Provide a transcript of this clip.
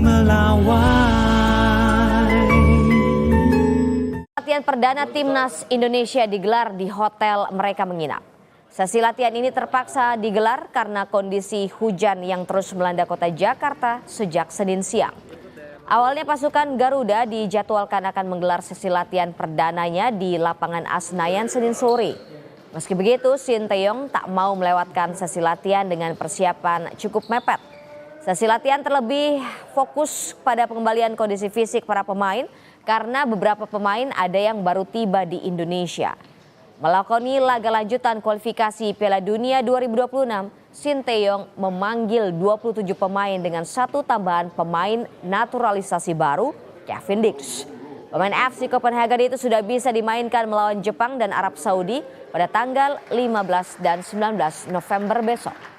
melawai. Latihan perdana Timnas Indonesia digelar di hotel mereka menginap. Sesi latihan ini terpaksa digelar karena kondisi hujan yang terus melanda kota Jakarta sejak Senin siang. Awalnya pasukan Garuda dijadwalkan akan menggelar sesi latihan perdananya di lapangan Senayan Senin sore. Meski begitu, Sinteyong tak mau melewatkan sesi latihan dengan persiapan cukup mepet. Sesi latihan terlebih fokus pada pengembalian kondisi fisik para pemain karena beberapa pemain ada yang baru tiba di Indonesia. Melakoni laga lanjutan kualifikasi Piala Dunia 2026, Sinteyong memanggil 27 pemain dengan satu tambahan pemain naturalisasi baru, Kevin Dix. Pemain FC Copenhagen itu sudah bisa dimainkan melawan Jepang dan Arab Saudi pada tanggal 15 dan 19 November besok.